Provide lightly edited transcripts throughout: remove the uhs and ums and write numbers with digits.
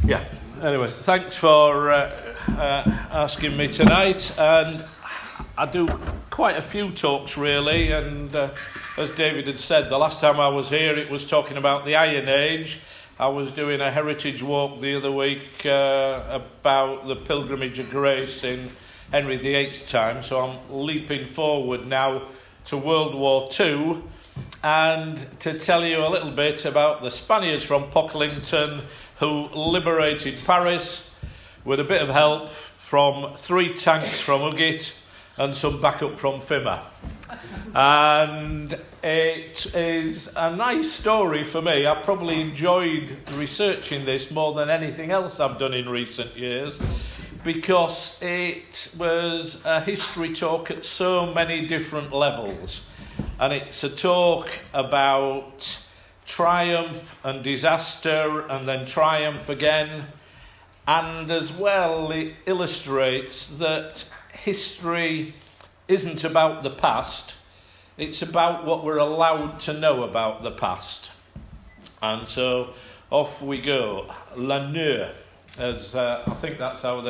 Yeah. Anyway, thanks for asking me tonight. And I do quite a few talks, really. And as David had said, the last time I was here, it was talking about the Iron Age. I was doing a heritage walk the other week about the Pilgrimage of Grace in Henry VIII's time. So I'm leaping forward now to World War II and to tell you a little bit about the Spaniards from Pocklington who liberated Paris with a bit of help from 3 tanks from Uggit and some backup from Fimmer. And it is a nice story for me. I probably enjoyed researching this more than anything else I've done in recent years, because it was a history talk at so many different levels. And it's a talk about triumph and disaster and then triumph again. And as well, it illustrates that history isn't about the past, it's about what we're allowed to know about the past. And so off we go. La Neuve, as I think that's how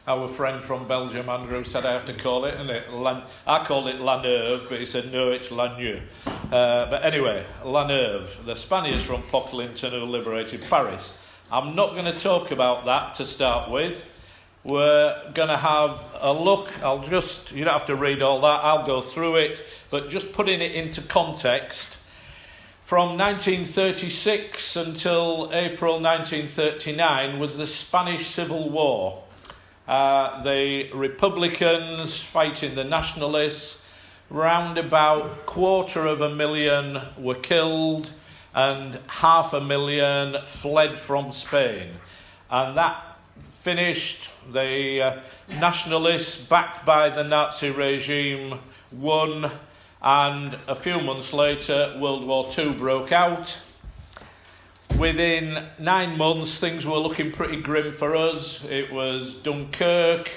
our friend from Belgium, Andrew, said I have to call it, isn't it? I called it La Neuve, but he said no, it's La Neuve. But anyway, La Neuve, the Spaniards from Pocklington who liberated Paris. I'm not going to talk about that to start with. We're going to have a look. You don't have to read all that, I'll go through it, but just putting it into context. From 1936 until April 1939 was the Spanish Civil War. The Republicans fighting the Nationalists, round about 250,000 were killed and 500,000 fled from Spain. And that finished. The Nationalists, backed by the Nazi regime, won, and a few months later World War II broke out. Within 9 months things were looking pretty grim for us. It was Dunkirk,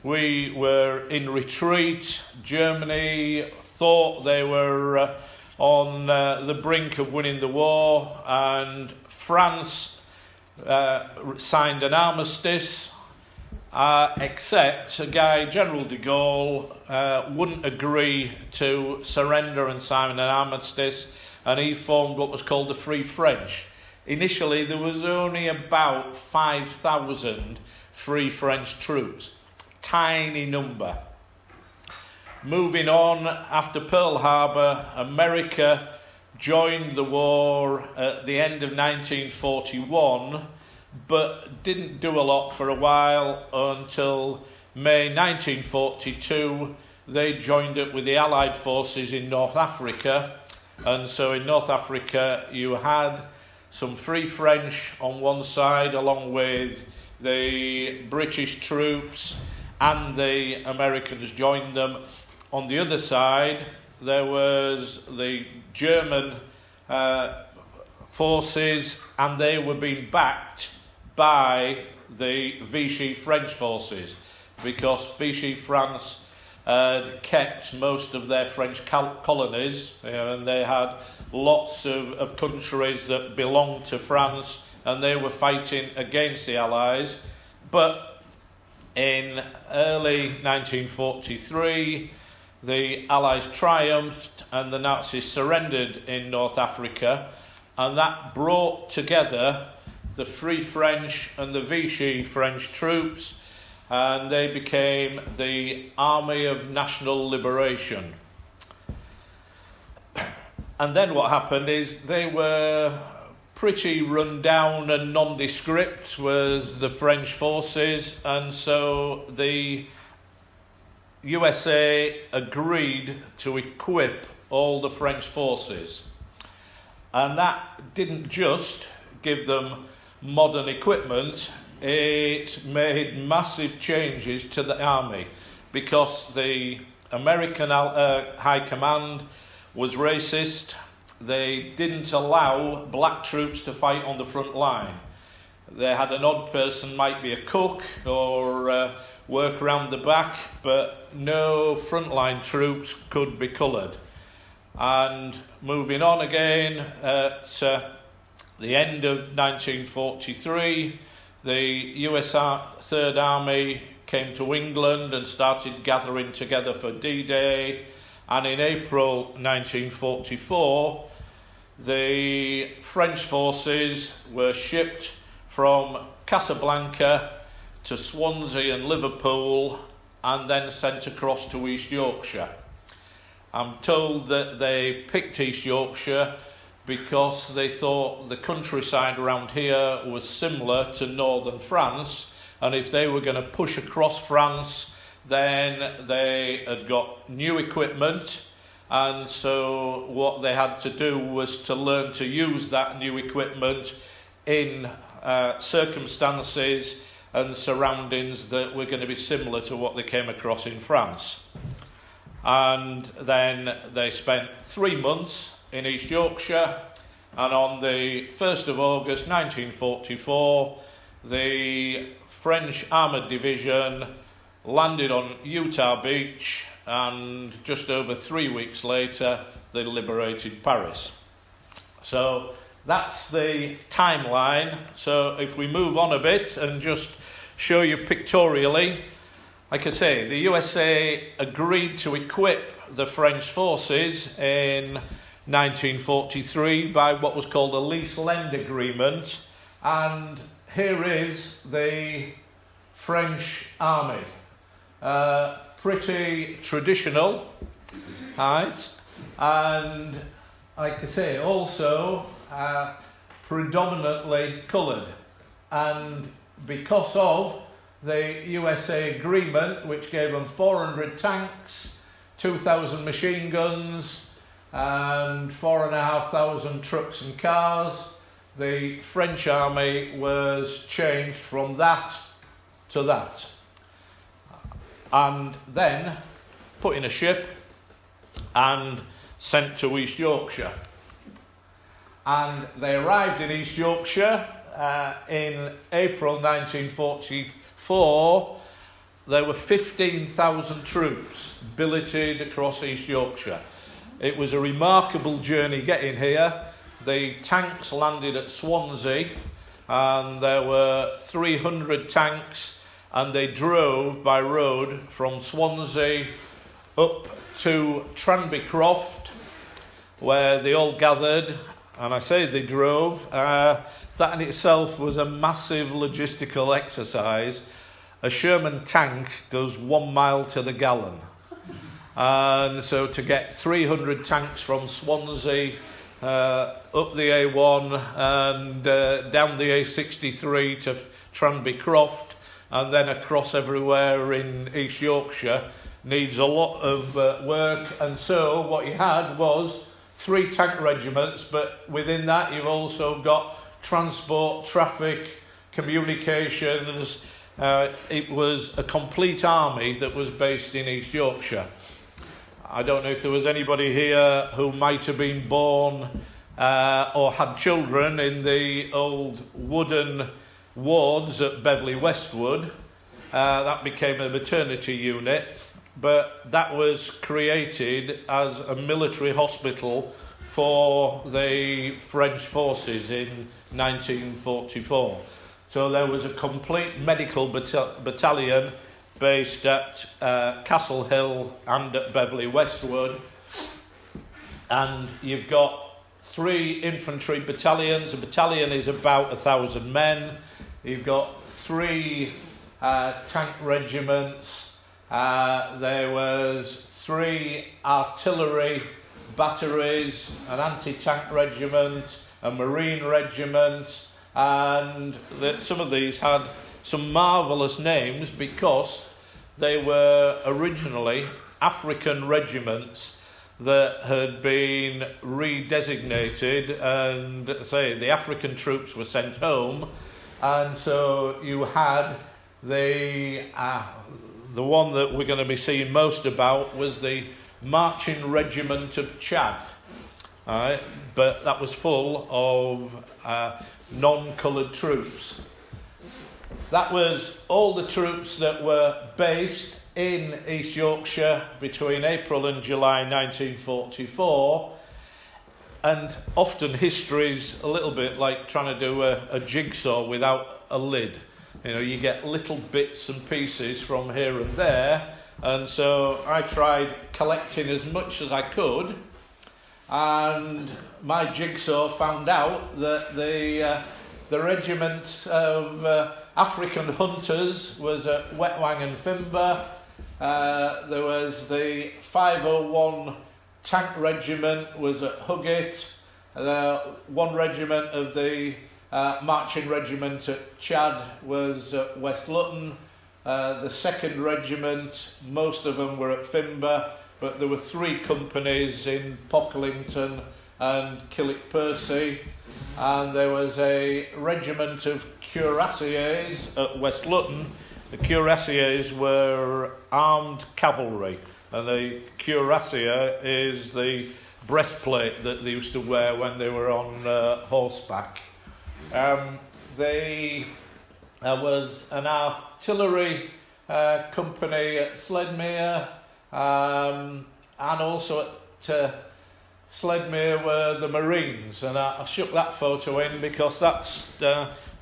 we were in retreat. Germany thought they were on the brink of winning the war, and France signed an armistice, except a guy, General de Gaulle, wouldn't agree to surrender and sign an armistice, and he formed what was called the Free French. Initially, there was only about 5,000 Free French troops. Tiny number. Moving on, after Pearl Harbor, America joined the war at the end of 1941, but didn't do a lot for a while until May 1942. They joined up with the Allied forces in North Africa, and so in North Africa you had some Free French on one side along with the British troops, and the Americans joined them. On the other side there was the German forces, and they were being backed by the Vichy French forces, because Vichy France had kept most of their French colonies, and they had lots of countries that belonged to France, and they were fighting against the Allies. But in early 1943, the Allies triumphed and the Nazis surrendered in North Africa, and that brought together the Free French and the Vichy French troops, and they became the Army of National Liberation. And then what happened is they were pretty run down and nondescript, was the French forces, and so the USA agreed to equip all the French forces. And that didn't just give them modern equipment, it made massive changes to the army, because the American High Command was racist. They didn't allow black troops to fight on the front line. They had an odd person, might be a cook or work around the back, but no frontline troops could be coloured. And moving on again, at the end of 1943, the US Third Army came to England and started gathering together for D-Day, and in April 1944 the French forces were shipped from Casablanca to Swansea and Liverpool and then sent across to East Yorkshire. I'm told that they picked East Yorkshire because they thought the countryside around here was similar to northern France, and if they were going to push across France, then they had got new equipment, and so what they had to do was to learn to use that new equipment in circumstances and surroundings that were going to be similar to what they came across in France. And then they spent 3 months in East Yorkshire, and on the 1st of August 1944 the French Armoured Division landed on Utah Beach, and just over 3 weeks later they liberated Paris. So that's the timeline. So if we move on a bit and just show you pictorially, like I say, the USA agreed to equip the French forces in 1943 by what was called a lease-lend agreement, and here is the French army. Pretty traditional, right? And like I say, also predominantly coloured. And because of the USA agreement, which gave them 400 tanks, 2,000 machine guns, and 4,500 trucks and cars, the French army was changed from that to that. And then put in a ship and sent to East Yorkshire. And they arrived in East Yorkshire in April 1944. There were 15,000 troops billeted across East Yorkshire. It was a remarkable journey getting here. The tanks landed at Swansea, and there were 300 tanks, and they drove by road from Swansea up to Tranby Croft, where they all gathered. And I say they drove. That in itself was a massive logistical exercise. A Sherman tank does 1 mile to the gallon. And so to get 300 tanks from Swansea up the A1 and down the A63 to Tranby Croft and then across everywhere in East Yorkshire needs a lot of work. And so what you had was 3 tank regiments, but within that you've also got transport, traffic, communications. It was a complete army that was based in East Yorkshire. I don't know if there was anybody here who might have been born or had children in the old wooden wards at Beverley Westwood. That became a maternity unit, but that was created as a military hospital for the French forces in 1944. So there was a complete medical battalion based at Castle Hill and at Beverley Westwood. And you've got 3 infantry battalions. A battalion is about 1,000 men. You've got 3 tank regiments. There was 3 artillery batteries, an anti-tank regiment, a marine regiment, and some of these had some marvellous names because they were originally African regiments that had been redesignated, and say the African troops were sent home, and so you had the one that we're going to be seeing most about was the Marching Regiment of Chad. Right? But that was full of non-coloured troops. That was all the troops that were based in East Yorkshire between April and July 1944. And often history's a little bit like trying to do a jigsaw without a lid. You know, you get little bits and pieces from here and there, and so I tried collecting as much as I could, and my jigsaw found out that the regiment of African hunters was at Wetwang and Fimber. There was the 501 tank regiment was at Huggett. One regiment of the marching regiment at Chad was at West Luton. The 2nd regiment, most of them were at Fimber, but there were 3 companies in Pocklington and Killick Percy, and there was a regiment of cuirassiers at West Luton. The cuirassiers were armed cavalry, and the cuirassier is the breastplate that they used to wear when they were on horseback. There was an artillery company at Sledmere, and also at Sledmere were the Marines, and I shook that photo in because that's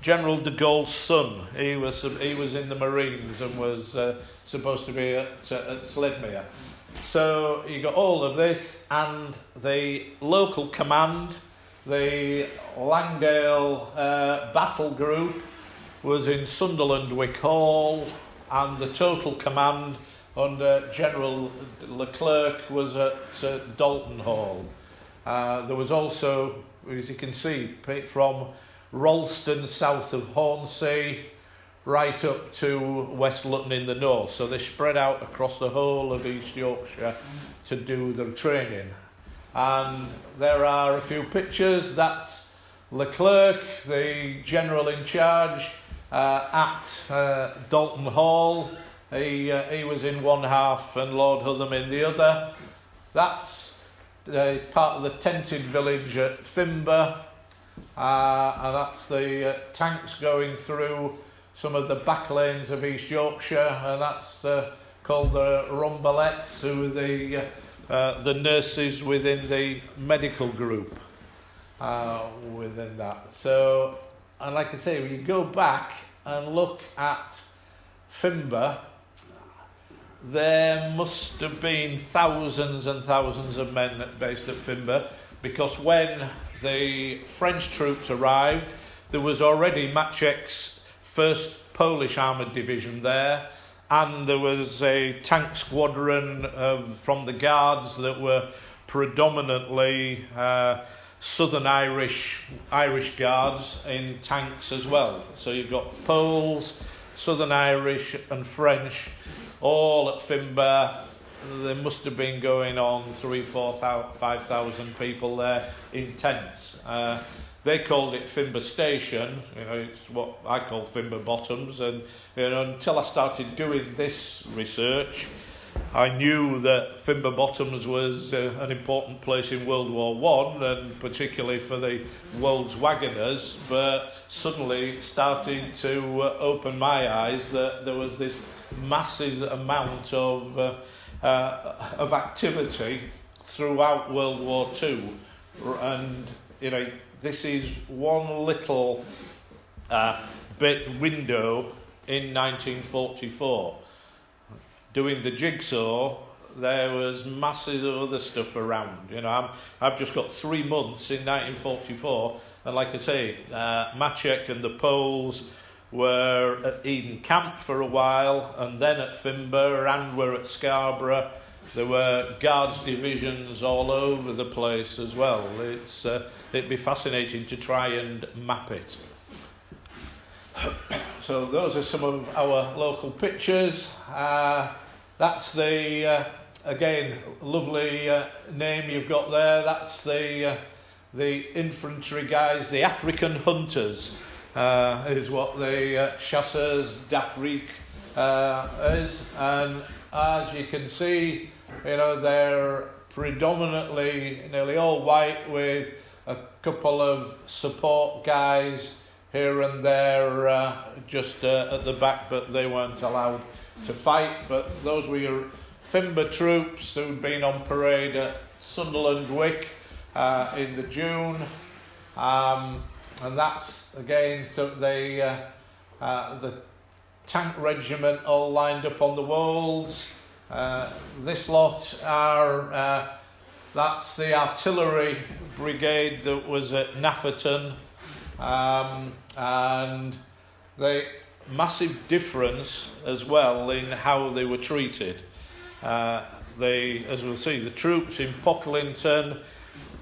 General de Gaulle's son. He was in the Marines and was supposed to be at Sledmere. So you got all of this, and the local command, the Langdale Battle Group, was in Sunderland Wake Hall, and the total command under General Leclerc was at Dalton Hall. There was also, as you can see, from Rollston south of Hornsea right up to West Luton in the north. So they spread out across the whole of East Yorkshire to do their training. And there are a few pictures. That's Leclerc, the general in charge, at Dalton Hall. He was in one half and Lord Hutham in the other. That's part of the tented village at Fimber, and that's the tanks going through some of the back lanes of East Yorkshire, and that's called the Rombalettes, who are the nurses within the medical group within that. So, and like I say, when you go back and look at Fimber, there must have been thousands and thousands of men based at Fimber, because when the French troops arrived, there was already Maczek's 1st Polish Armoured Division there, and there was a tank squadron from the Guards that were predominantly Southern Irish Guards in tanks as well. So you've got Poles, Southern Irish and French, all at Fimber. There must have been going on 5,000 people there in tents. They called it Fimber Station. You know, it's what I call Fimber Bottoms. And you know, until I started doing this research, I knew that Fimber Bottoms was an important place in World War I, and particularly for the Wolds wagoners. But suddenly it started to open my eyes that there was this massive amount of activity throughout World War II, and you know, this is one little bit window in 1944. Doing the jigsaw, there was masses of other stuff around. You know, I've just got 3 months in 1944, and like I say, Maczek and the Poles were at Eden Camp for a while, and then at Fimber, and were at Scarborough. There were Guards divisions all over the place as well. It'd be fascinating to try and map it. So those are some of our local pictures. That's the again lovely name you've got there. That's the infantry guys, the African hunters. Is what the chasseurs d'Afrique is, and as you can see, you know, they're predominantly nearly all white with a couple of support guys here and there just at the back, but they weren't allowed to fight. But those were your Fimber troops who'd been on parade at Sunderland Wake in the June. And that's, again, so the tank regiment all lined up on the Wolds. This lot are, that's the artillery brigade that was at Nafferton, and the massive difference as well in how they were treated. As we'll see, the troops in Pocklington,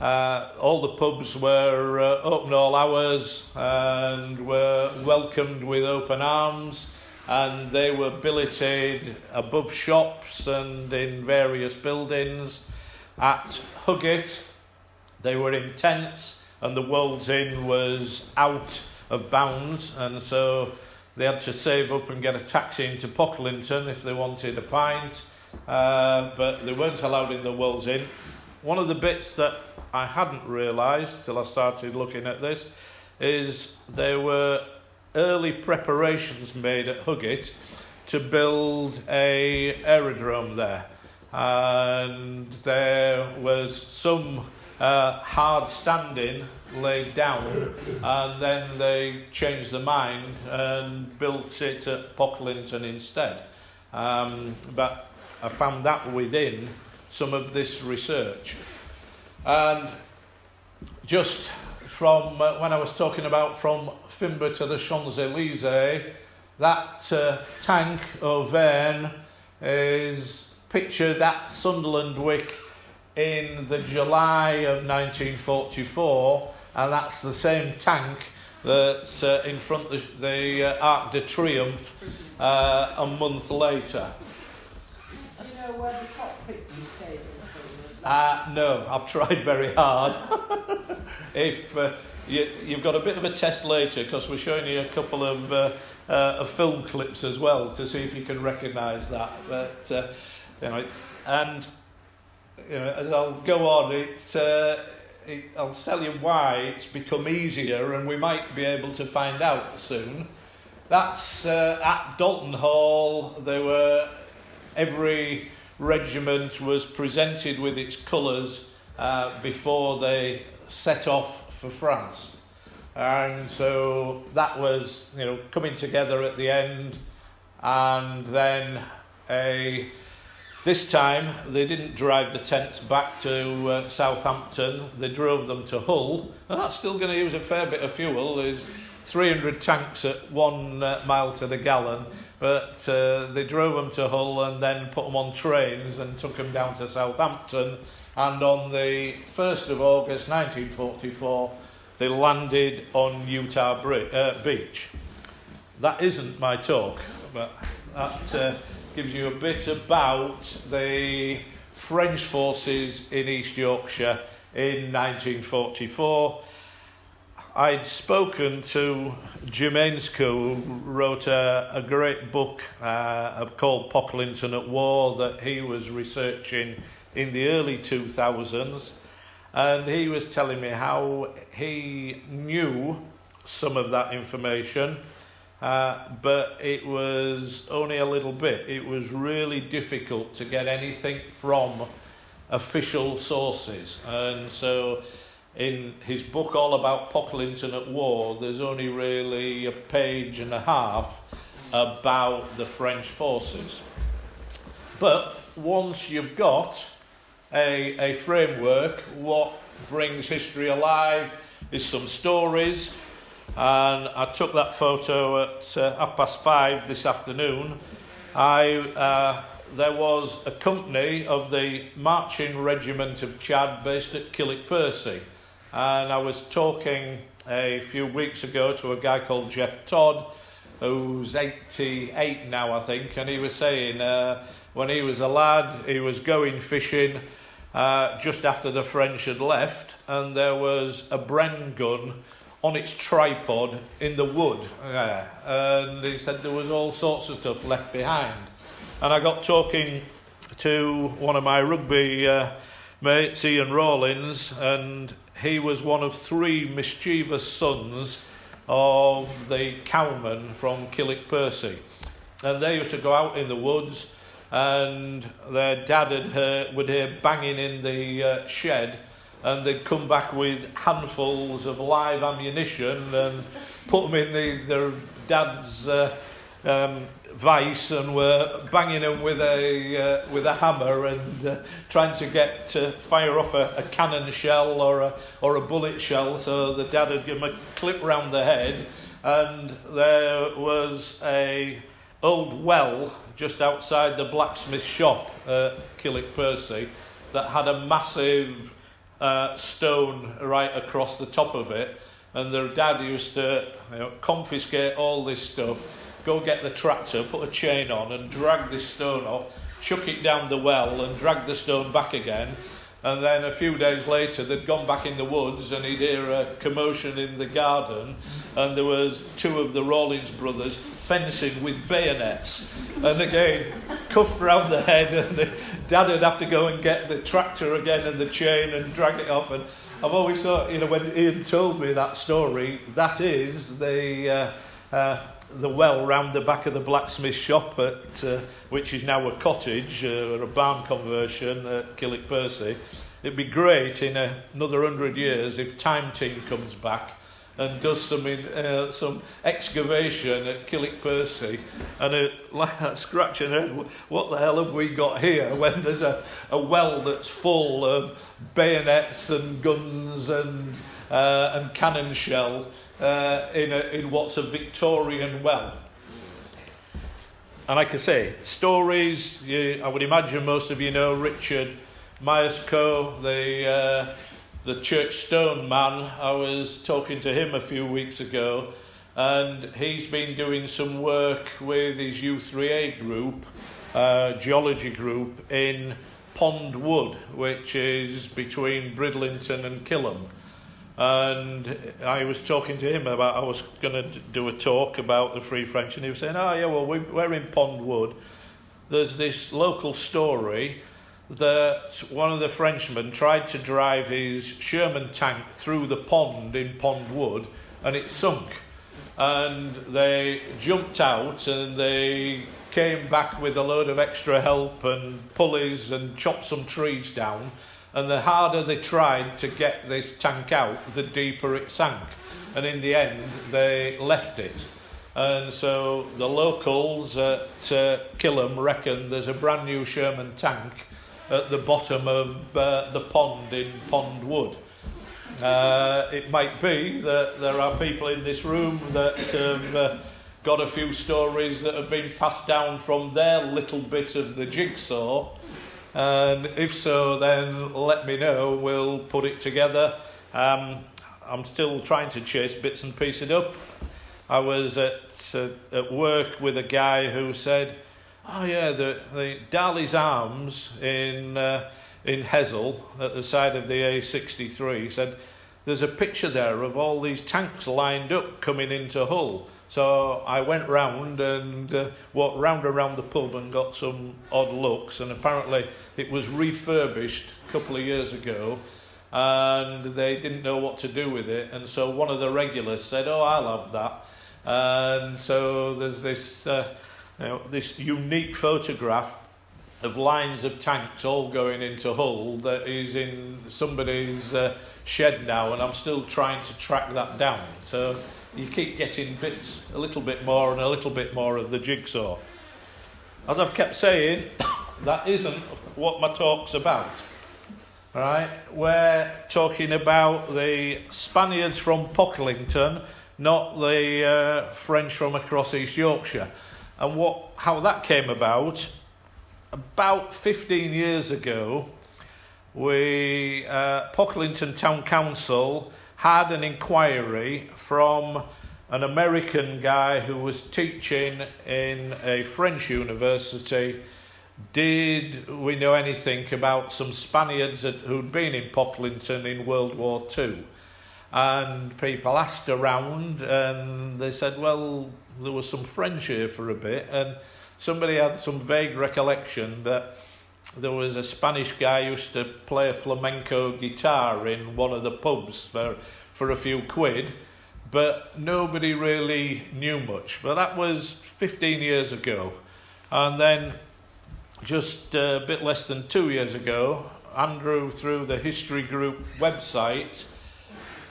all the pubs were open all hours and were welcomed with open arms, and they were billeted above shops and in various buildings. At Huggett, they were in tents, and the Wolds Inn was out of bounds, and so they had to save up and get a taxi into Pocklington if they wanted a pint, but they weren't allowed in the Wolds Inn. One of the bits that I hadn't realised till I started looking at this is there were early preparations made at Huggett to build a aerodrome there, and there was some hard standing laid down, and then they changed their mind and built it at Pocklington instead. But I found that within some of this research. And just from when I was talking about from Fimber to the Champs-Élysées, that tank Auvergne is pictured at Sunderland Wake in the July of 1944, and that's the same tank that's in front of the Arc de Triomphe a month later. Do you know where the cockpit came from? No, I've tried very hard. If you've got a bit of a test later, because we're showing you a couple of film clips as well to see if you can recognise that. But as I'll go on, I'll tell you why it's become easier, and we might be able to find out soon. That's at Dalton Hall. Every regiment was presented with its colours before they set off for France, and so that was coming together at the end. And then this time they didn't drive the tents back to Southampton, they drove them to Hull, and that's still going to use a fair bit of fuel. There's 300 tanks at 1 mile to the gallon, but they drove them to Hull and then put them on trains and took them down to Southampton, and on the 1st of August 1944 they landed on Utah Beach. That isn't my talk, but that gives you a bit about the French forces in East Yorkshire in 1944. I'd spoken to Jim Ainscough, who wrote a great book called Pocklington at War that he was researching in the early 2000s, and he was telling me how he knew some of that information, but it was only a little bit. It was really difficult to get anything from official sources, and so in his book all about Pocklington at War, there's only really a page and a half about the French forces. But once you've got a framework, what brings history alive is some stories. And I took that photo at 5:30 this afternoon. There was a company of the Marching Regiment of Chad based at Killick Percy. And I was talking a few weeks ago to a guy called Jeff Todd, who's 88 now, I think, and he was saying when he was a lad, he was going fishing just after the French had left, and there was a Bren gun on its tripod in the wood. And he said there was all sorts of stuff left behind. And I got talking to one of my rugby mates, Ian Rawlins, and he was one of 3 mischievous sons of the cowmen from Killick Percy. And they used to go out in the woods, and their dad would hear banging in the shed, and they'd come back with handfuls of live ammunition and put them in Dad's vice and were banging him with a hammer and trying to get to fire off a cannon shell or a bullet shell. So the Dad had given him a clip round the head, and there was a old well just outside the blacksmith shop at Killick Percy that had a massive stone right across the top of it, and their Dad used to confiscate all this stuff, go get the tractor, put a chain on and drag this stone off, chuck it down the well and drag the stone back again. And then a few days later they'd gone back in the woods and he'd hear a commotion in the garden, and there was two of the Rawlins brothers fencing with bayonets, and again cuffed round the head, and the Dad would have to go and get the tractor again and the chain and drag it off. And I've always thought, when Ian told me that story, that is the well round the back of the blacksmith shop, which is now a cottage or a barn conversion at Killick Percy. It'd be great in another 100 years if Time Team comes back and does some excavation at Killick Percy, and scratching their head, what the hell have we got here, when there's a well that's full of bayonets and guns and cannon shell in what's a Victorian well. And like I say, stories, I would imagine most of you know Richard Myerscough, the church stone man. I was talking to him a few weeks ago, and he's been doing some work with his U3A group, geology group, in Pond Wood, which is between Bridlington and Killam. And I was talking to him about, I was going to do a talk about the Free French, and he was saying, we're in Pond Wood. There's this local story that one of the Frenchmen tried to drive his Sherman tank through the pond in Pond Wood, and it sunk. And they jumped out and they came back with a load of extra help and pulleys and chopped some trees down. And the harder they tried to get this tank out, the deeper it sank. And in the end, they left it. And so the locals at Killam reckon there's a brand new Sherman tank at the bottom of the pond in Pond Wood. It might be that there are people in this room that have got a few stories that have been passed down from their little bit of the jigsaw. And if so, then let me know. We'll put it together. I'm still trying to chase bits and pieces up. I was at work with a guy who said, the Dollies Arms in Hessel at the side of the A63, said there's a picture there of all these tanks lined up coming into Hull. So I went round and walked round around the pub and got some odd looks, and apparently it was refurbished a couple of years ago and they didn't know what to do with it, and so one of the regulars said, I'll have that. And so there's this this unique photograph of lines of tanks all going into Hull that is in somebody's shed now, and I'm still trying to track that down. So you keep getting bits, a little bit more and a little bit more of the jigsaw. As I've kept saying, that isn't what my talk's about. Right? We're talking about the Spaniards from Pocklington, not the French from across East Yorkshire. And how that came about 15 years ago, Pocklington Town Council had an inquiry from an American guy who was teaching in a French university. Did we know anything about some Spaniards who'd been in Pocklington in World War II? And people asked around, and they said, well, there was some French here for a bit, and somebody had some vague recollection that there was a Spanish guy who used to play a flamenco guitar in one of the pubs for a few quid, but nobody really knew much. But that was 15 years ago. And then just a bit less than 2 years ago, Andrew, through the History Group website,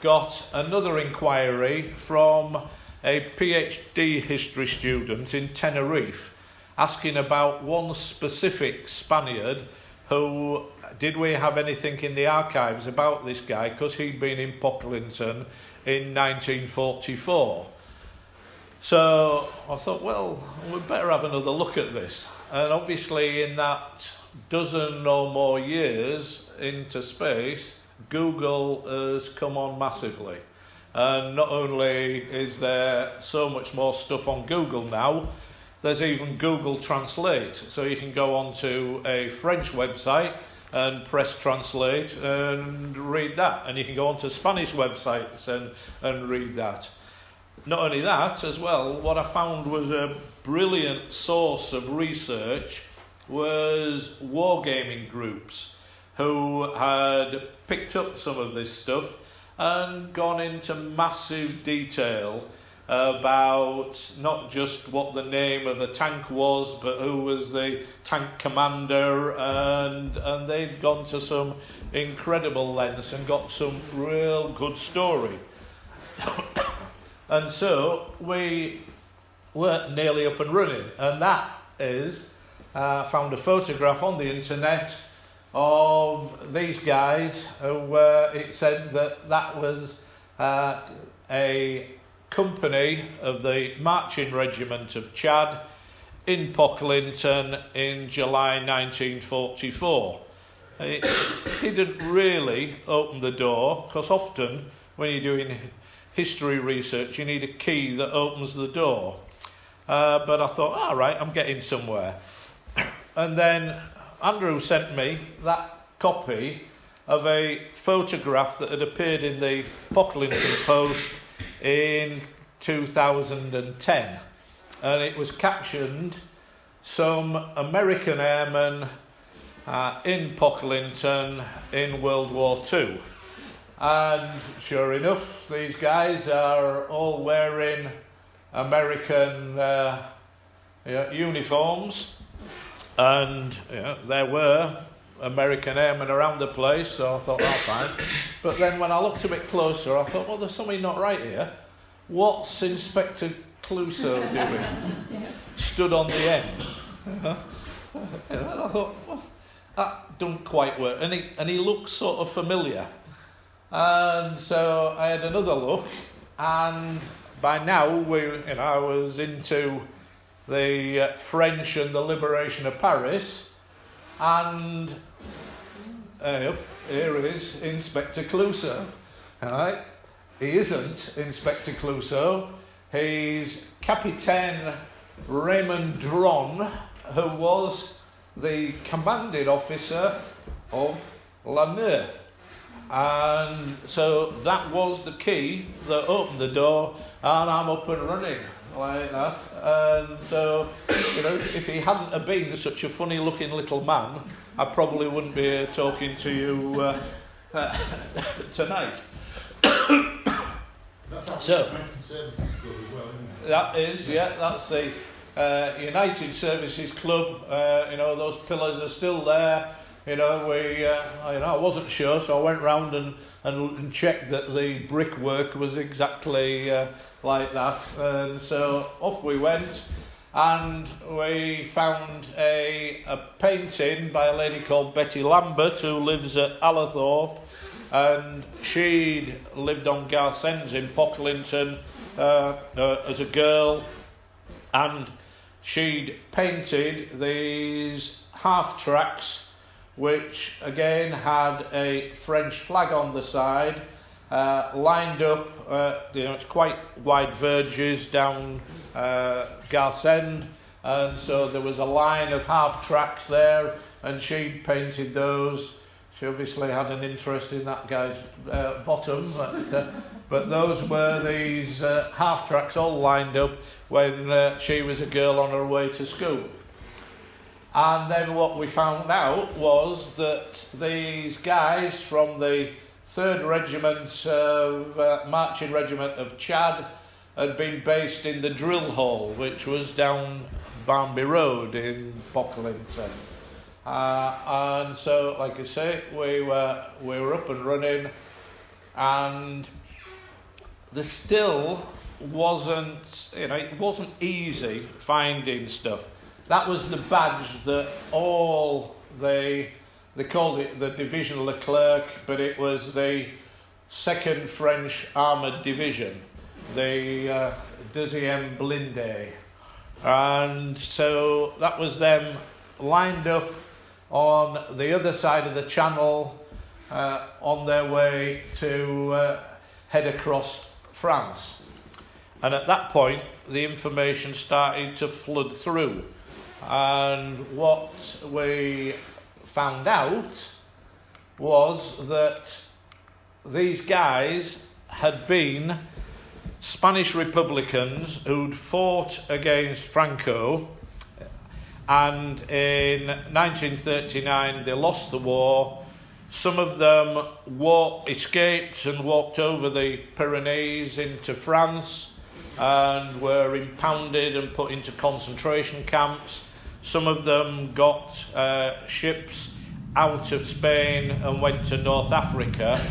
got another inquiry from a PhD history student in Tenerife asking about one specific Spaniard who, did we have anything in the archives about this guy, because he'd been in Pocklington in 1944. So I thought, well, we'd better have another look at this. And obviously in that dozen or more years into space, Google has come on massively. And not only is there so much more stuff on Google now, there's even Google Translate. So you can go onto a French website and press translate and read that. And you can go onto Spanish websites and read that. Not only that, as well, what I found was a brilliant source of research was wargaming groups who had picked up some of this stuff and gone into massive detail about not just what the name of a tank was, but who was the tank commander, and they'd gone to some incredible lengths and got some real good story. And so we were nearly up and running, and that is, found a photograph on the internet of these guys who it said that was a company of the Marching Regiment of Chad in Pocklington in July 1944. It didn't really open the door, because often when you're doing history research you need a key that opens the door. But I thought, all right, I'm getting somewhere. And then Andrew sent me that copy of a photograph that had appeared in the Pocklington Post in 2010. And it was captioned, "Some American airmen in Pocklington in World War II." And sure enough, these guys are all wearing American uniforms, and there were American airmen around the place, so I thought, oh, fine. But then when I looked a bit closer, I thought, well, there's something not right here. What's Inspector Clouseau doing? Stood on the end. And I thought, well, that don't quite work. And he looked sort of familiar. And so I had another look, and by now I was into the French and the liberation of Paris, and here is Inspector Clouseau. Right? He isn't Inspector Clouseau. He's Capitaine Raymond Dron, who was the commanding officer of La Neuve. And so that was the key that opened the door, and I'm up and running like that. And so, if he hadn't have been such a funny looking little man, I probably wouldn't be here talking to you tonight. That's so, United Services Club as well, isn't it? That is, that's the United Services Club. Those pillars are still there. I wasn't sure, so I went round and checked that the brickwork was exactly like that. And so off we went, and we found a painting by a lady called Betty Lambert, who lives at Allerthorpe, and she'd lived on Garthens in Pocklington as a girl, and she'd painted these half-tracks, which again had a French flag on the side, lined up, it's quite wide verges down Garth's End, and so there was a line of half-tracks there, and she'd painted those. She obviously had an interest in that guy's bottom, but those were these half-tracks all lined up when she was a girl on her way to school. And then what we found out was that these guys from the 3rd Regiment of Marching Regiment of Chad had been based in the Drill Hall, which was down Barnby Road in Pocklington. And so, like I say, we were up and running, and there still wasn't, it wasn't easy finding stuff. That was the badge that all they called it the Division Leclerc, but it was the 2nd French Armoured Division, the 2e Blindé. And so that was them lined up on the other side of the channel on their way to head across France. And at that point, the information started to flood through. And what we found out was that these guys had been Spanish Republicans who'd fought against Franco, and in 1939 they lost the war. Some of them escaped and walked over the Pyrenees into France and were impounded and put into concentration camps. Some of them got ships out of Spain and went to North Africa,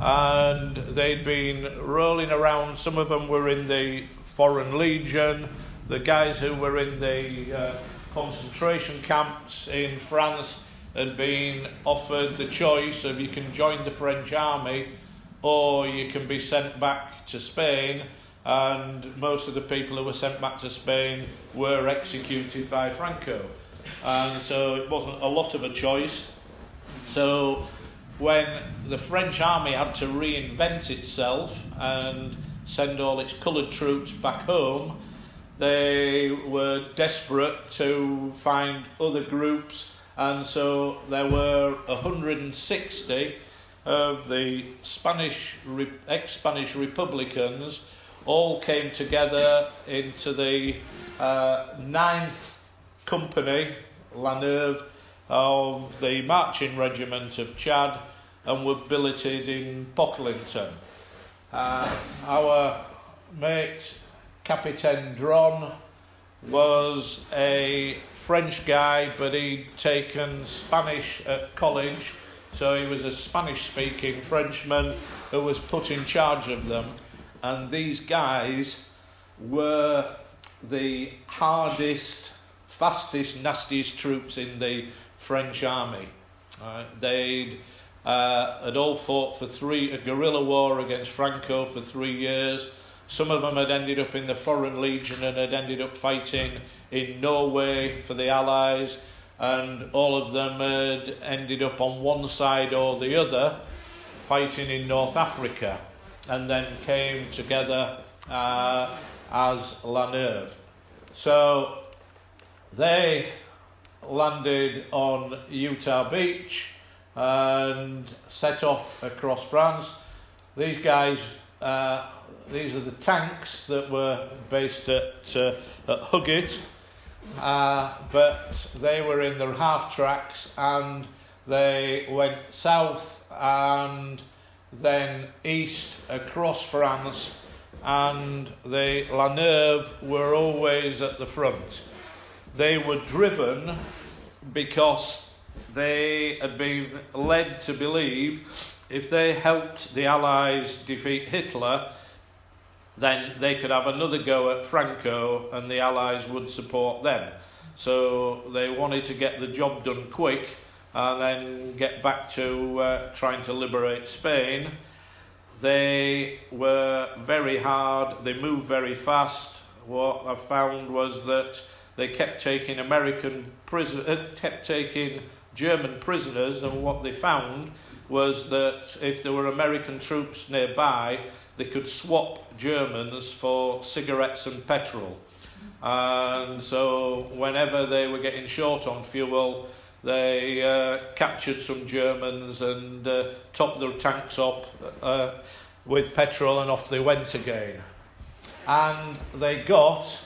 and they'd been rolling around. Some of them were in the Foreign Legion. The guys who were in the concentration camps in France had been offered the choice of you can join the French army or you can be sent back to Spain, and most of the people who were sent back to Spain were executed by Franco. And so it wasn't a lot of a choice. So when the French army had to reinvent itself and send all its coloured troops back home, they were desperate to find other groups, and so there were 160 of the ex-Spanish Republicans all came together into the 9th Company, La Neuve, of the marching regiment of Chad, and were billeted in Pocklington. Our mate, Capitaine Dron, was a French guy, but he'd taken Spanish at college, so he was a Spanish-speaking Frenchman who was put in charge of them. And these guys were the hardest, fastest, nastiest troops in the French army. They'd had all fought for a guerrilla war against Franco for 3 years. Some of them had ended up in the Foreign Legion and had ended up fighting in Norway for the Allies, and all of them had ended up on one side or the other fighting in North Africa, and then came together as La Neuve. So they landed on Utah Beach and set off across France. These guys, these are the tanks that were based at Huggett, but they were in their half tracks, and they went south and then east across France, and the La Neuve were always at the front. They were driven because they had been led to believe if they helped the Allies defeat Hitler, then they could have another go at Franco and the Allies would support them. So they wanted to get the job done quick and then get back to trying to liberate Spain. They were very hard, they moved very fast. What I found was that they kept taking German prisoners, and what they found was that if there were American troops nearby, they could swap Germans for cigarettes and petrol. And so whenever they were getting short on fuel, they captured some Germans and topped their tanks up with petrol, and off they went again. And they got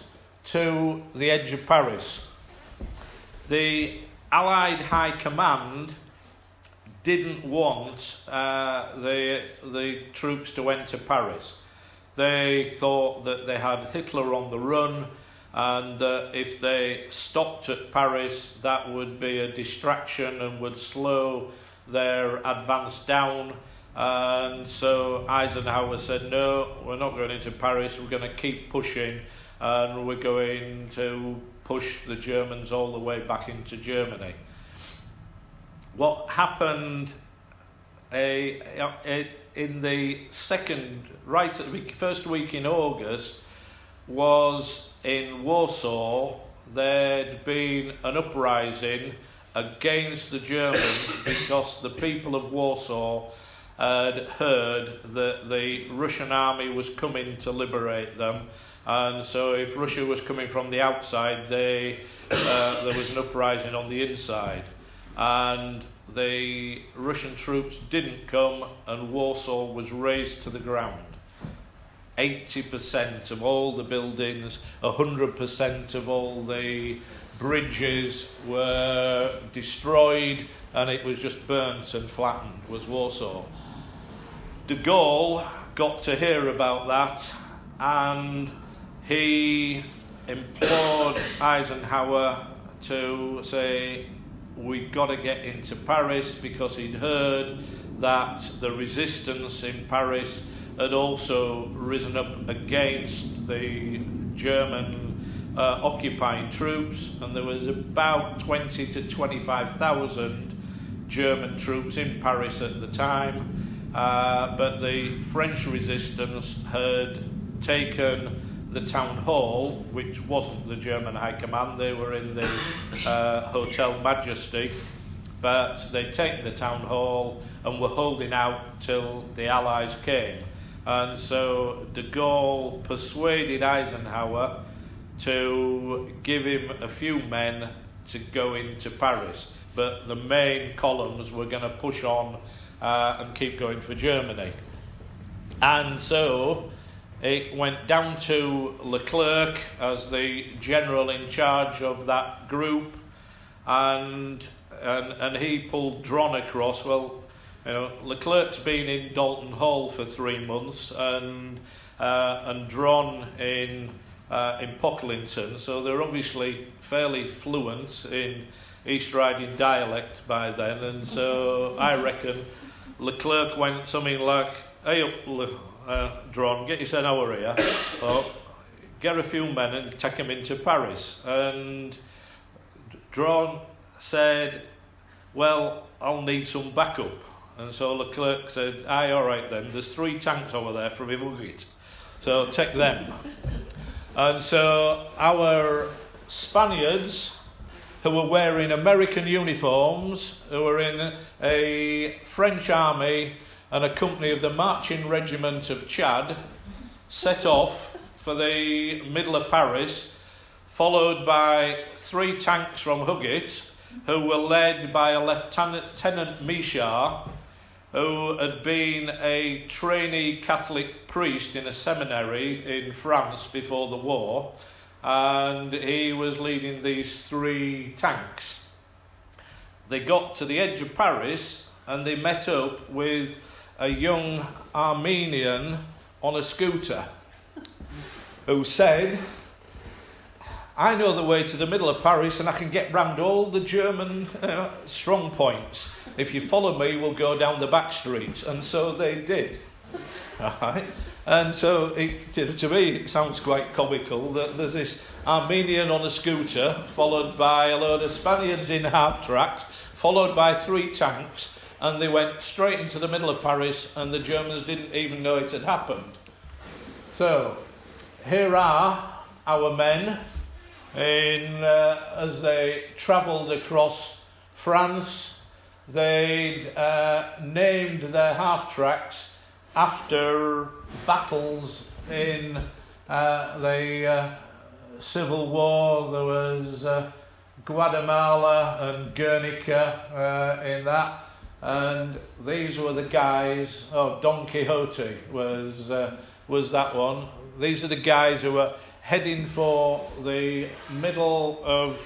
to the edge of Paris. The Allied High Command didn't want the troops to enter Paris. They thought that they had Hitler on the run, and that if they stopped at Paris, that would be a distraction and would slow their advance down, And so Eisenhower said, no, we're not going into Paris, we're going to keep pushing, and we're going to push the Germans all the way back into Germany. What happened in the right at the first week in August, was in Warsaw, there'd been an uprising against the Germans because the people of Warsaw had heard that the Russian army was coming to liberate them, and so if Russia was coming from the outside, there was an uprising on the inside, and the Russian troops didn't come, and Warsaw was razed to the ground. 80% of all the buildings, 100% of all the bridges were destroyed, and it was just burnt and flattened, was Warsaw. De Gaulle got to hear about that, and he implored Eisenhower to say, we've got to get into Paris, because he'd heard that the resistance in Paris had also risen up against the German occupying troops, and there was about 20 to 25,000 German troops in Paris at the time, but the French resistance had taken the town hall, which wasn't the German high command, they were in the Hotel Majesty, but they'd taken the town hall and were holding out till the Allies came. And so de Gaulle persuaded Eisenhower to give him a few men to go into Paris, but the main columns were going to push on and keep going for Germany. And so it went down to Leclerc as the general in charge of that group, and he pulled Dron across. Well, you know, Leclerc's been in Dalton Hall for 3 months, and Dron in Pocklington, so they're obviously fairly fluent in East Riding dialect by then, and so I reckon Leclerc went something like, hey up, Dron, get yourself over here, or get a few men and take them into Paris. And Dron said, well, I'll need some backup. And so Leclerc said, aye, all right then, there's 3 tanks over there from Evylyn, so take them. And so our Spaniards, who were wearing American uniforms, who were in a French army and a company of the marching regiment of Chad, set off for the middle of Paris, followed by 3 tanks from Huggett, who were led by a Lieutenant Michard, who had been a trainee Catholic priest in a seminary in France before the war, and he was leading these 3 tanks. They got to the edge of Paris and they met up with a young Armenian on a scooter who said, I know the way to the middle of Paris and I can get round all the German strong points. If you follow me, we'll go down the back streets. And so they did. Right? And so, to me, it sounds quite comical that there's this Armenian on a scooter, followed by a load of Spaniards in half-tracks, followed by 3 tanks, and they went straight into the middle of Paris, and the Germans didn't even know it had happened. So, here are our men as they travelled across France. They'd named their half-tracks after battles in the Civil War. There was Guatemala and Guernica in that, and these were the guys. Don Quixote was that one. These are the guys who were heading for the middle of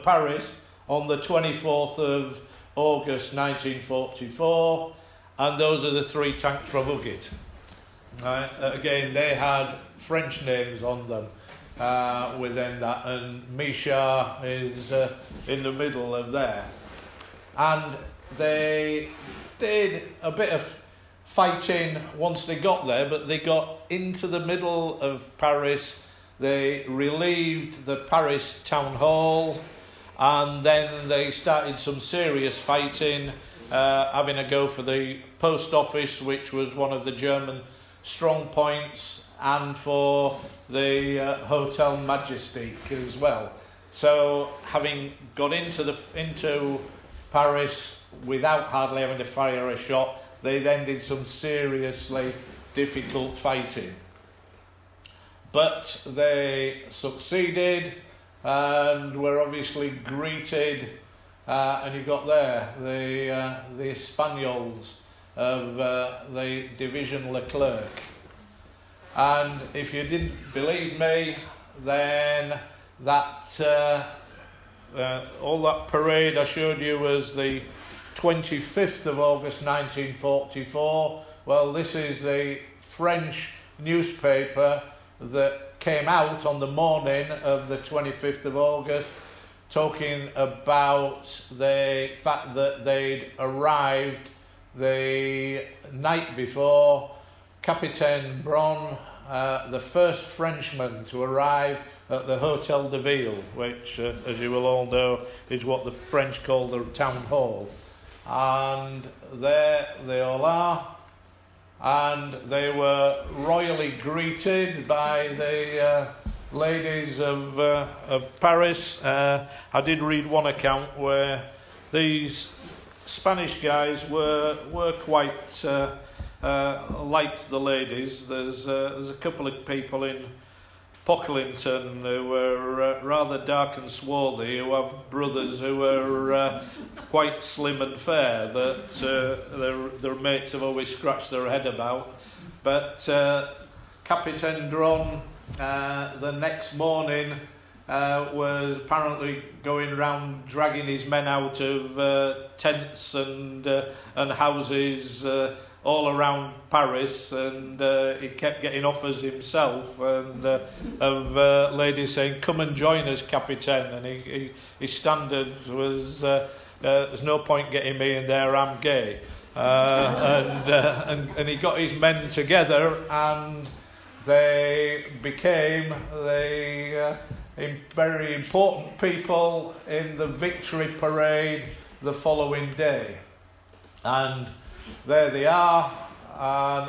Paris on the 24th of August 1944, and those are the 3 tanks from Huggett. Right? Again, they had French names on them within that, and Michard is in the middle of there. And they did a bit of fighting once they got there, but they got into the middle of Paris. They relieved the Paris town hall, and then they started some serious fighting, having a go for the post office, which was one of the German strong points, and for the Hotel Majestic as well. So, having got into Paris without hardly having to fire a shot, they then did some seriously difficult fighting. But they succeeded and were obviously greeted, and you got there the Espagnols of the Division Leclerc. And if you didn't believe me, then that all that parade I showed you was the 25th of August 1944. Well, this is the French newspaper that came out on the morning of the 25th of August, talking about the fact that they'd arrived the night before. Capitaine Bron, the first Frenchman to arrive at the Hotel de Ville, which, as you will all know, is what the French call the town hall. And there they all are. And they were royally greeted by the ladies of Paris. I did read one account where these Spanish guys were quite liked the ladies. There's a couple of people in Pocklington who were rather dark and swarthy, who have brothers who are quite slim and fair, that their mates have always scratched their head about. But Capitaine Dron, the next morning, was apparently going around dragging his men out of tents and houses all around Paris, and he kept getting offers himself and of ladies saying, "Come and join us, Capitaine." And his standard was, "There's no point getting me in there, I'm gay." And he got his men together, and they became the very important people in the victory parade the following day. And there they are,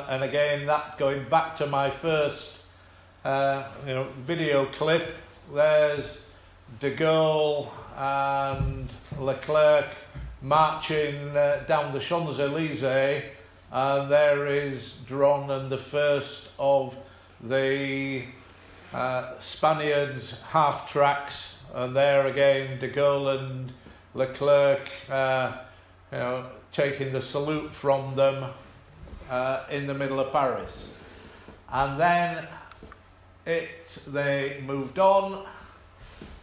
and again, that going back to my first video clip, there's de Gaulle and Leclerc marching down the Champs-Élysées, and there is Dron and the first of the Spaniards half-tracks, and there again de Gaulle and Leclerc taking the salute from them in the middle of Paris. And then they moved on,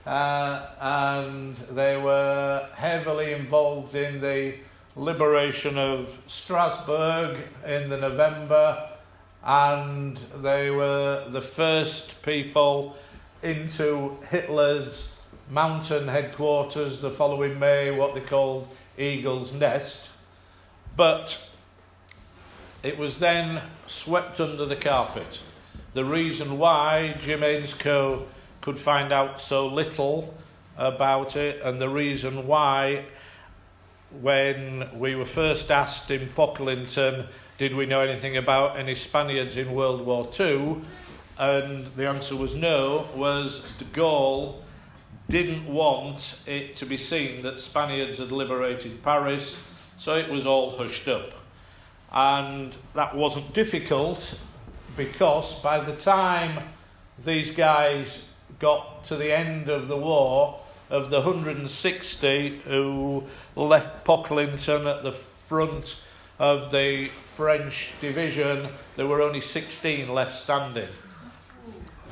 and they were heavily involved in the liberation of Strasbourg in the November, and they were the first people into Hitler's mountain headquarters the following May, what they called Eagle's Nest. But it was then swept under the carpet. The reason why Jim Ainscough could find out so little about it, and the reason why, when we were first asked in Pocklington, did we know anything about any Spaniards in World War II, and the answer was no, was de Gaulle didn't want it to be seen that Spaniards had liberated Paris, so it was all hushed up. And that wasn't difficult, because by the time these guys got to the end of the war, of the 160 who left Pocklington at the front of the French division, there were only 16 left standing.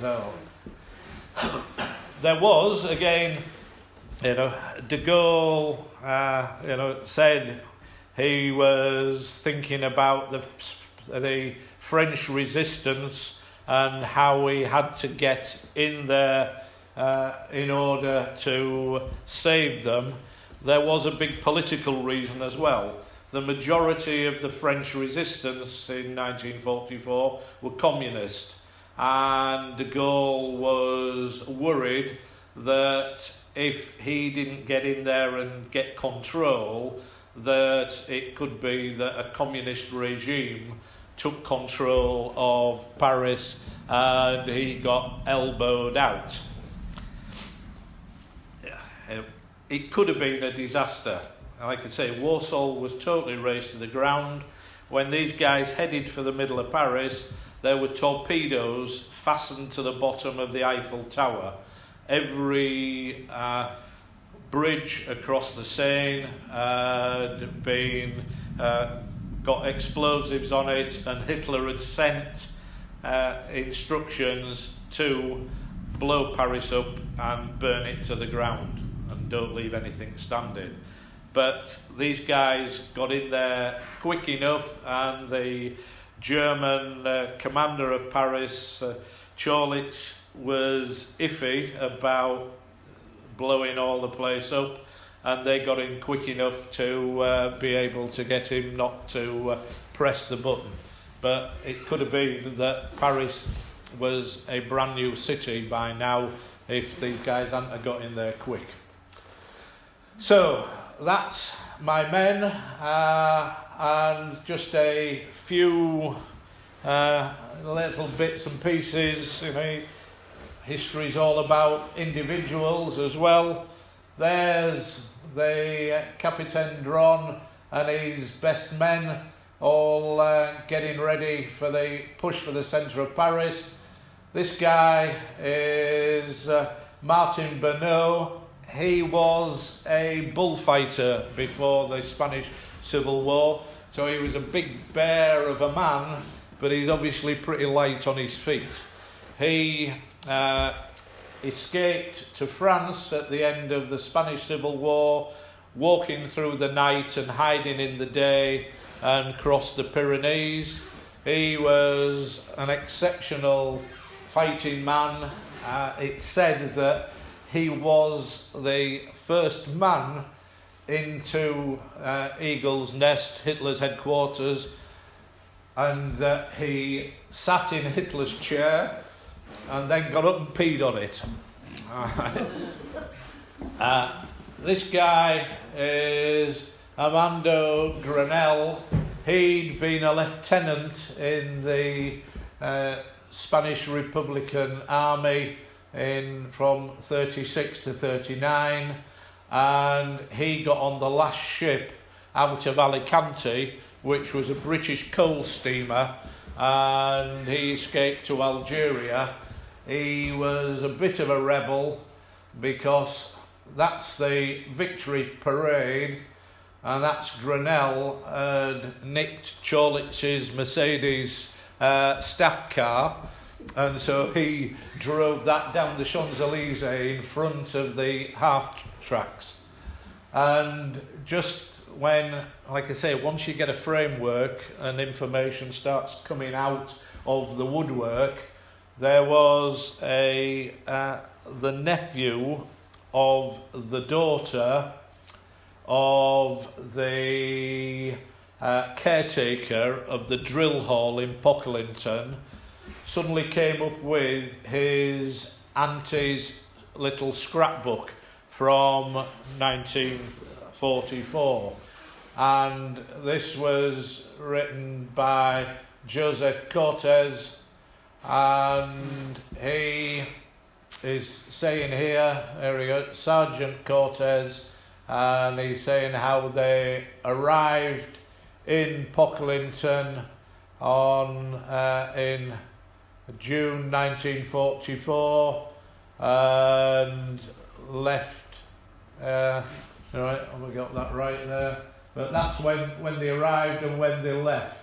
No. There was, again, de Gaulle, said he was thinking about the French resistance and how we had to get in there in order to save them. there was a big political reason as well. The majority of the French resistance in 1944 were communist, and de Gaulle was worried that if he didn't get in there and get control, that it could be that a communist regime took control of Paris and he got elbowed out. It could have been a disaster. Like I say, Warsaw was totally razed to the ground. When these guys headed for the middle of Paris, there were torpedoes fastened to the bottom of the Eiffel Tower. Every bridge across the Seine had been got explosives on it, and Hitler had sent instructions to blow Paris up and burn it to the ground and don't leave anything standing. But these guys got in there quick enough, and the German commander of Paris, Chorlitz, was iffy about blowing all the place up, and they got in quick enough to be able to get him not to press the button. But it could have been that Paris was a brand new city by now if these guys hadn't got in there quick. So that's my men, and just a few little bits and pieces. You know, history's all about individuals as well. There's the Capitaine Dron and his best men all getting ready for the push for the centre of Paris. This guy is Martin Bernot. He was a bullfighter before the Spanish Civil War, so he was a big bear of a man, but he's obviously pretty light on his feet. He escaped to France at the end of the Spanish Civil War, walking through the night and hiding in the day, and crossed the Pyrenees. He was an exceptional fighting man. It's said that he was the first man into Eagle's Nest, Hitler's headquarters, and that he sat in Hitler's chair and then got up and peed on it. This guy is Amundo Grinnell. He'd been a lieutenant in the Spanish Republican Army from 36 to 39, and he got on the last ship out of Alicante, which was a British coal steamer, and he escaped to Algeria. He was a bit of a rebel because that's the victory parade, and that's Grinnell had nicked Chorlitz's Mercedes staff car, and so he drove that down the Champs-Élysées in front of the half tracks. And just when, like I say, once you get a framework and information starts coming out of the woodwork, there was the nephew of the daughter of the caretaker of the drill hall in Pocklington, suddenly came up with his auntie's little scrapbook from 1944, and this was written by Joseph Cortez, and he is saying here we go, Sergeant Cortez, and he's saying how they arrived in Pocklington in June 1944 and left. Right, we got that right there. But that's when they arrived and when they left.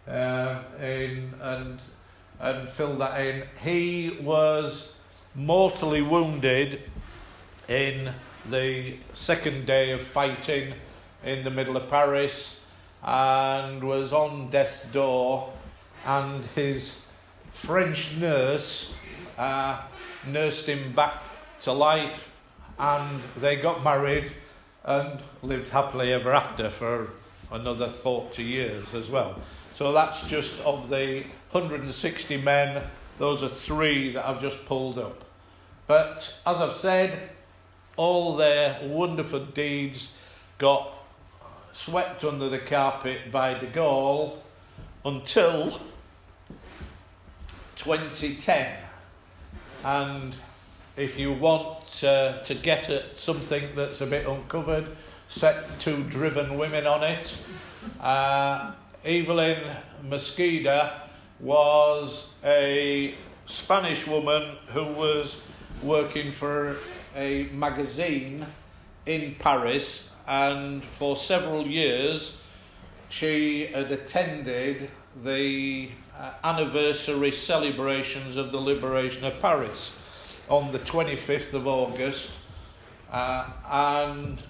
And filled that in. He was mortally wounded in the second day of fighting in the middle of Paris, and was on death's door, and his French nurse nursed him back to life, and they got married, and lived happily ever after for another 40 years as well. So that's just of the 160 men, those are 3 that I've just pulled up. But as I've said, all their wonderful deeds got swept under the carpet by de Gaulle until 2010. And if you want to get at something that's a bit uncovered, set 2 driven women on it. Evylyn Mesquita was a Spanish woman who was working for a magazine in Paris, and for several years she had attended the anniversary celebrations of the liberation of Paris on the 25th of August, and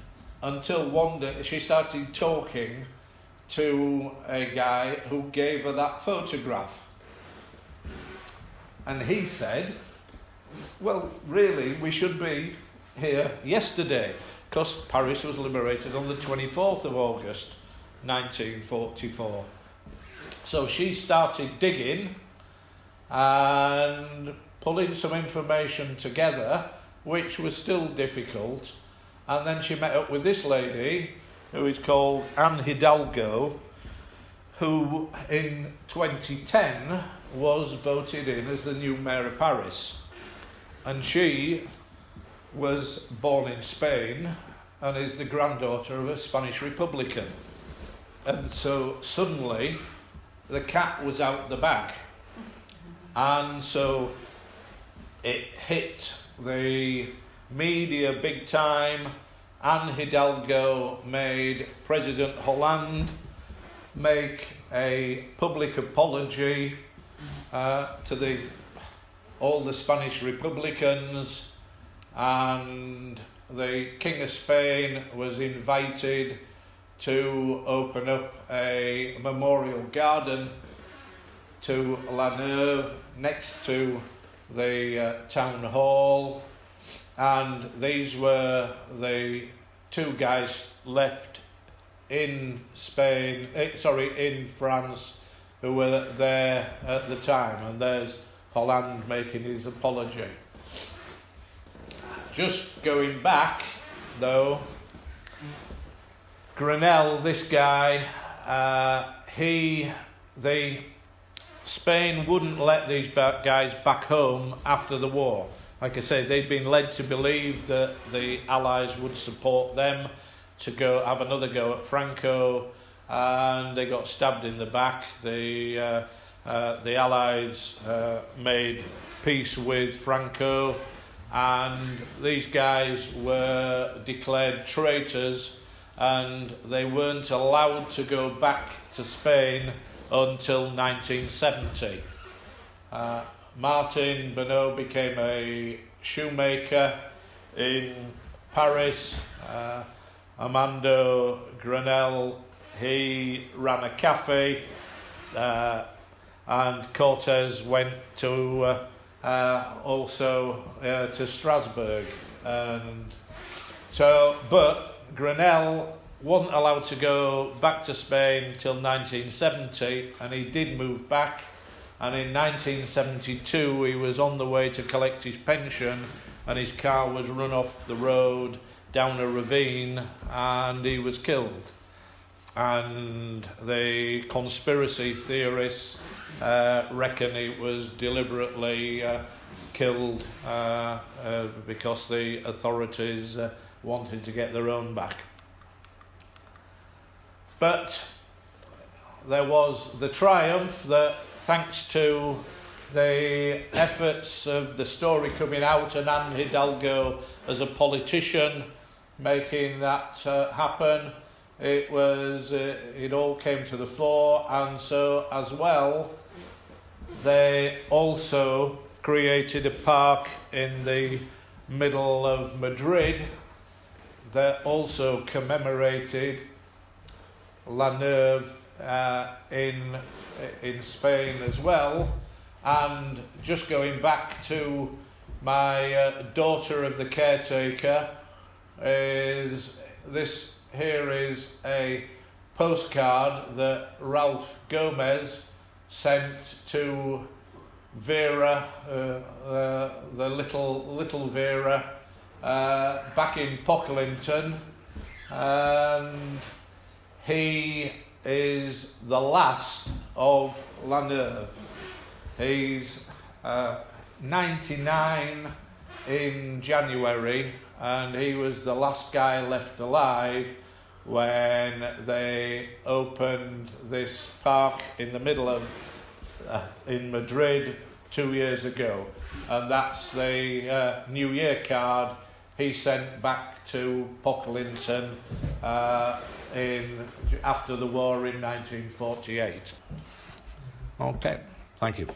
until one day she started talking to a guy who gave her that photograph, and he said, well, really, we should be here yesterday, because Paris was liberated on the 24th of August 1944. So she started digging and pulling some information together, which was still difficult, and then she met up with this lady who is called Hidalgo, who in 2010 was voted in as the new mayor of Paris. And she was born in Spain and is the granddaughter of a Spanish Republican. And so suddenly the cat was out the bag. And so it hit the media big time. Anne Hidalgo made President Hollande make a public apology to all the Spanish Republicans, and the King of Spain was invited to open up a memorial garden to La Neuve next to the town hall, and these were the 2 guys left in in France, who were there at the time, and there's Hollande making his apology. Just going back, though, Grinnell, this guy, Spain wouldn't let these guys back home after the war. Like I say, they'd been led to believe that the Allies would support them to go have another go at Franco, and they got stabbed in the back. The Allies made peace with Franco, and these guys were declared traitors, and they weren't allowed to go back to Spain until 1970. Martin Bernot became a shoemaker in Paris. Amundo Grinnell, he ran a cafe, and Cortes went to also to Strasbourg, and so, but Grinnell wasn't allowed to go back to Spain till 1970, and he did move back, and in 1972 he was on the way to collect his pension, and his car was run off the road down a ravine, and he was killed. And the conspiracy theorists reckon he was deliberately killed because the authorities wanted to get their own back. But there was the triumph that, thanks to the efforts of the story coming out and Anne Hidalgo as a politician making that happen, it all came to the fore. And so as well, they also created a park in the middle of Madrid that also commemorated La Neuve in Spain as well. And just going back to my daughter of the caretaker, is this here is a postcard that Ralph Gomez sent to Vera, the little Vera, back in Pocklington, and he is the last of Neuve. He's 99 in January, and he was the last guy left alive when they opened this park in the middle of in Madrid 2 years ago, and that's the New Year card he sent back to Pocklington after the war in 1948. Okay, thank you.